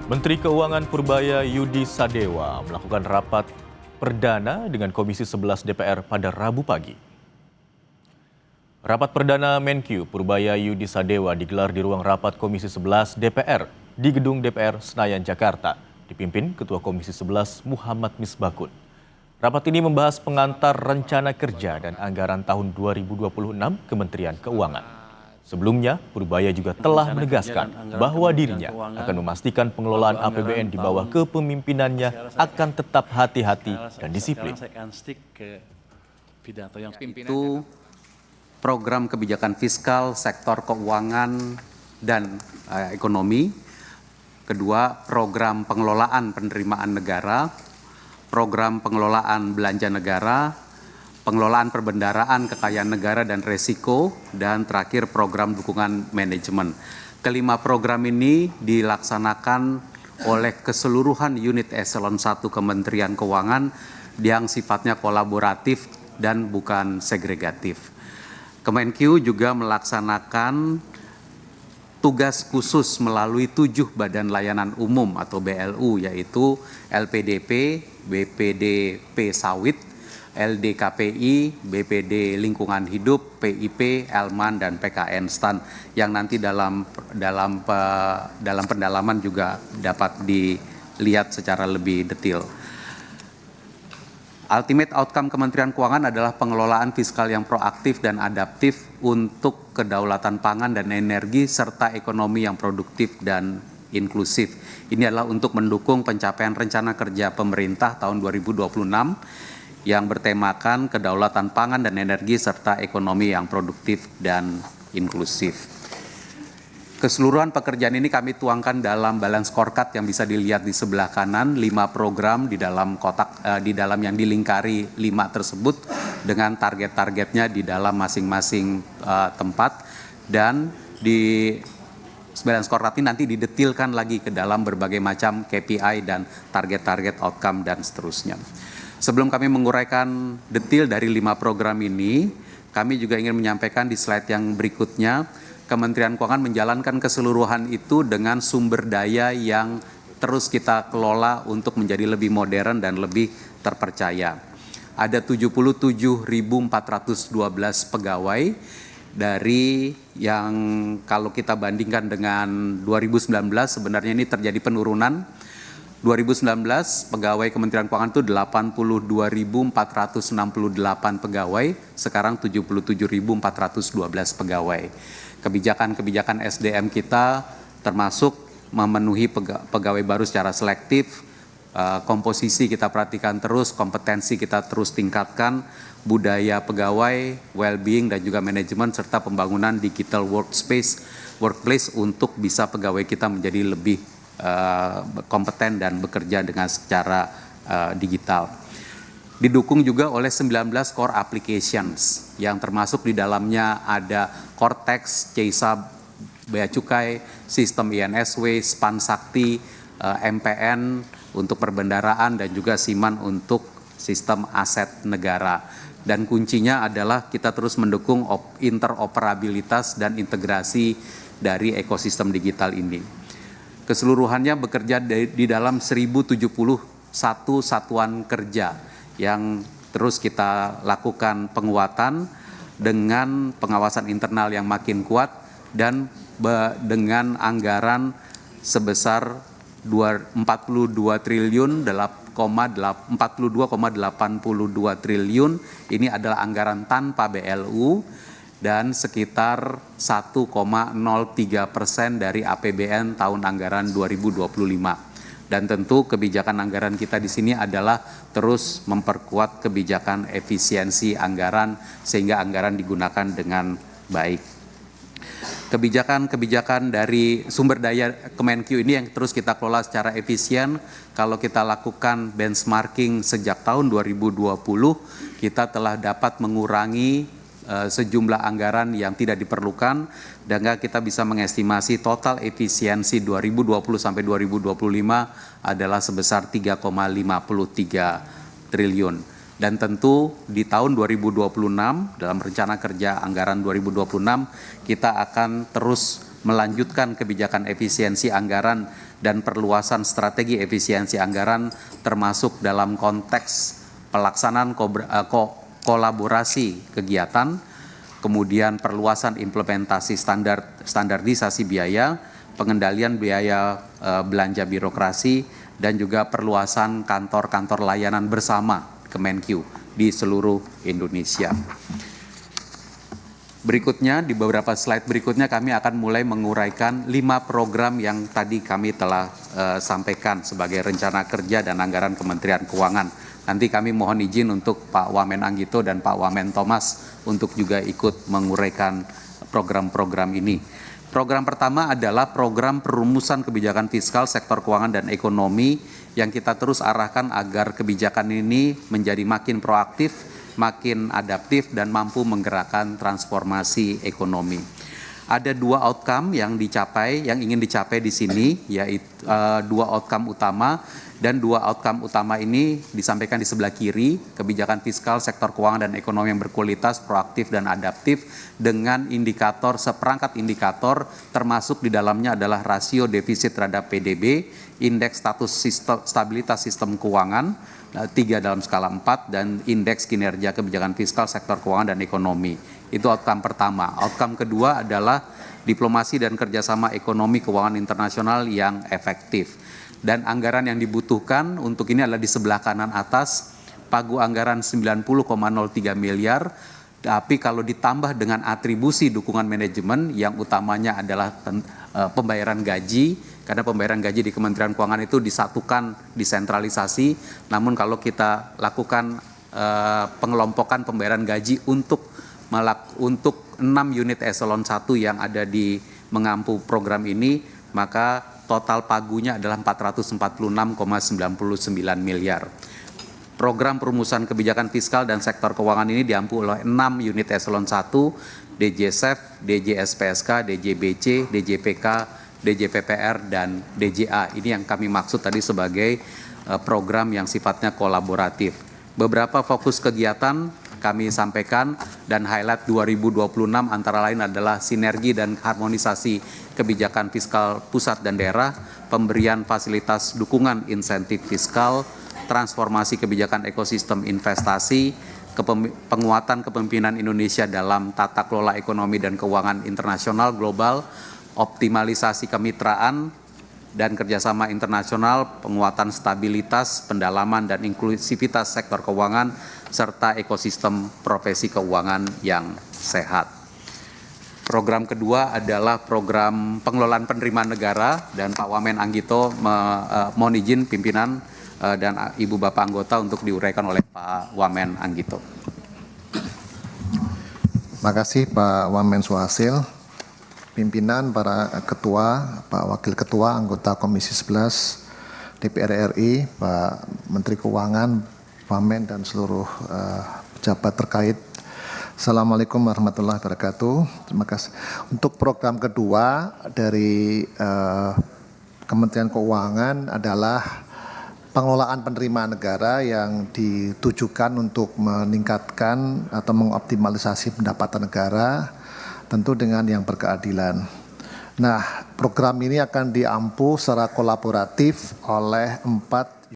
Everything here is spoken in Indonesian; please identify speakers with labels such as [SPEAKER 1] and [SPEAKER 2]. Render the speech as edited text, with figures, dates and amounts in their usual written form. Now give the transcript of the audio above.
[SPEAKER 1] Menteri Keuangan Purbaya Yudi Sadewa melakukan rapat perdana dengan Komisi 11 DPR pada Rabu pagi. Rapat perdana Menkyu Purbaya Yudi Sadewa digelar di ruang rapat Komisi 11 DPR di Gedung DPR Senayan, Jakarta, dipimpin Ketua Komisi 11 Muhammad Misbakun. Rapat ini membahas pengantar rencana kerja dan anggaran tahun 2026 Kementerian Keuangan. Sebelumnya, Purbaya juga telah menegaskan bahwa dirinya akan memastikan pengelolaan APBN di bawah kepemimpinannya akan tetap hati-hati dan disiplin.
[SPEAKER 2] Itu program kebijakan fiskal, sektor keuangan, dan ekonomi. Kedua, program pengelolaan penerimaan negara, program pengelolaan belanja negara, pengelolaan perbendaharaan kekayaan negara dan resiko, dan terakhir program dukungan manajemen. Kelima program ini dilaksanakan oleh keseluruhan unit eselon 1 Kementerian Keuangan yang sifatnya kolaboratif dan bukan segregatif. Kemenkyu juga melaksanakan tugas khusus melalui 7 badan layanan umum atau BLU, yaitu LPDP, BPDP Sawit, LDKPI, BPD Lingkungan Hidup, PIP, Elman, dan PKN STAN yang nanti dalam pendalaman juga dapat dilihat secara lebih detail. Ultimate outcome Kementerian Keuangan adalah pengelolaan fiskal yang proaktif dan adaptif untuk kedaulatan pangan dan energi serta ekonomi yang produktif dan inklusif. Ini adalah untuk mendukung pencapaian rencana kerja pemerintah tahun 2026 yang bertemakan kedaulatan pangan dan energi serta ekonomi yang produktif dan inklusif. Keseluruhan pekerjaan ini kami tuangkan dalam balance scorecard yang bisa dilihat di sebelah kanan, 5 program di dalam kotak di dalam yang dilingkari 5 tersebut dengan target-targetnya di dalam masing-masing tempat, dan di balance scorecard ini nanti didetilkan lagi ke dalam berbagai macam KPI dan target-target outcome dan seterusnya. Sebelum kami menguraikan detail dari 5 program ini, kami juga ingin menyampaikan di slide yang berikutnya, Kementerian Keuangan menjalankan keseluruhan itu dengan sumber daya yang terus kita kelola untuk menjadi lebih modern dan lebih terpercaya. Ada 77.412 pegawai dari yang kalau kita bandingkan dengan 2019 sebenarnya ini terjadi penurunan. 2019 pegawai Kementerian Keuangan itu 82.468 pegawai, sekarang 77.412 pegawai. Kebijakan-kebijakan SDM kita termasuk memenuhi pegawai baru secara selektif, komposisi kita perhatikan terus, kompetensi kita terus tingkatkan, budaya pegawai, well-being dan juga manajemen serta pembangunan digital workplace untuk bisa pegawai kita menjadi lebih kompeten dan bekerja dengan secara digital. Didukung juga oleh 19 core applications yang termasuk di dalamnya ada Cortex, CESA, Bea Cukai, Sistem INSW, SPAN Sakti, MPN untuk perbendaharaan dan juga SIMAN untuk sistem aset negara. Dan kuncinya adalah kita terus mendukung interoperabilitas dan integrasi dari ekosistem digital ini. Keseluruhannya bekerja di dalam 1071 satuan kerja yang terus kita lakukan penguatan dengan pengawasan internal yang makin kuat dan dengan anggaran sebesar 42,82 triliun. Ini adalah anggaran tanpa BLU dan sekitar 1,03% dari APBN tahun anggaran 2025. Dan tentu kebijakan anggaran kita di sini adalah terus memperkuat kebijakan efisiensi anggaran sehingga anggaran digunakan dengan baik. Kebijakan-kebijakan dari sumber daya Kemenkyu ini yang terus kita kelola secara efisien. Kalau kita lakukan benchmarking sejak tahun 2020, kita telah dapat mengurangi sejumlah anggaran yang tidak diperlukan, dan kita bisa mengestimasi total efisiensi 2020 sampai 2025 adalah sebesar 3,53 triliun. Dan tentu di tahun 2026 dalam rencana kerja anggaran 2026 kita akan terus melanjutkan kebijakan efisiensi anggaran dan perluasan strategi efisiensi anggaran termasuk dalam konteks pelaksanaan kolaborasi kegiatan, kemudian perluasan implementasi standarisasi biaya, pengendalian biaya belanja birokrasi, dan juga perluasan kantor-kantor layanan bersama Kemenkyu di seluruh Indonesia. Berikutnya, di beberapa slide berikutnya kami akan mulai menguraikan 5 program yang tadi kami telah sampaikan sebagai rencana kerja dan anggaran Kementerian Keuangan. Nanti kami mohon izin untuk Pak Wamen Anggito dan Pak Wamen Thomas untuk juga ikut menguraikan program-program ini. Program pertama adalah program perumusan kebijakan fiskal sektor keuangan dan ekonomi yang kita terus arahkan agar kebijakan ini menjadi makin proaktif, makin adaptif dan mampu menggerakkan transformasi ekonomi. Ada 2 outcome yang ingin dicapai di sini, yaitu 2 outcome utama, dan 2 outcome utama ini disampaikan di sebelah kiri, kebijakan fiskal sektor keuangan dan ekonomi yang berkualitas, proaktif dan adaptif dengan seperangkat indikator termasuk di dalamnya adalah rasio defisit terhadap PDB, indeks status stabilitas sistem keuangan 3 dalam skala 4, dan indeks kinerja kebijakan fiskal sektor keuangan dan ekonomi. Itu outcome pertama. Outcome kedua adalah diplomasi dan kerjasama ekonomi keuangan internasional yang efektif. Dan anggaran yang dibutuhkan untuk ini adalah di sebelah kanan atas, pagu anggaran 90,03 miliar, tapi kalau ditambah dengan atribusi dukungan manajemen yang utamanya adalah pembayaran gaji, karena pembayaran gaji di Kementerian Keuangan itu disatukan, disentralisasi, namun kalau kita lakukan pengelompokan pembayaran gaji untuk 6 unit eselon 1 yang ada di mengampu program ini, maka total pagunya adalah 446,99 miliar. Program perumusan kebijakan fiskal dan sektor keuangan ini diampu oleh 6 unit eselon 1, DJSEF, DJSPSK, DJBC, DJPK, DJPPR, dan DJA. Ini yang kami maksud tadi sebagai program yang sifatnya kolaboratif. Beberapa fokus kegiatan kami sampaikan dan highlight 2026 antara lain adalah sinergi dan harmonisasi kebijakan fiskal pusat dan daerah, pemberian fasilitas dukungan insentif fiskal, transformasi kebijakan ekosistem investasi, penguatan kepemimpinan Indonesia dalam tata kelola ekonomi dan keuangan internasional global, optimalisasi kemitraan dan kerjasama internasional, penguatan stabilitas, pendalaman dan inklusivitas sektor keuangan, serta ekosistem profesi keuangan yang sehat. Program kedua adalah program pengelolaan penerimaan negara, dan Pak Wamen Anggito mohon izin pimpinan dan Ibu Bapak anggota untuk diuraikan oleh Pak Wamen Anggito.
[SPEAKER 3] Terima kasih Pak Wamen Suhasil. Pimpinan, para ketua, Pak Wakil Ketua, anggota Komisi 11 DPR RI, Pak Menteri Keuangan, Wamen, dan seluruh pejabat terkait. Assalamualaikum warahmatullahi wabarakatuh. Terima kasih. Untuk program kedua dari Kementerian Keuangan adalah pengelolaan penerimaan negara yang ditujukan untuk meningkatkan atau mengoptimalisasi pendapatan negara, tentu dengan yang berkeadilan. Nah, program ini akan diampu secara kolaboratif oleh 4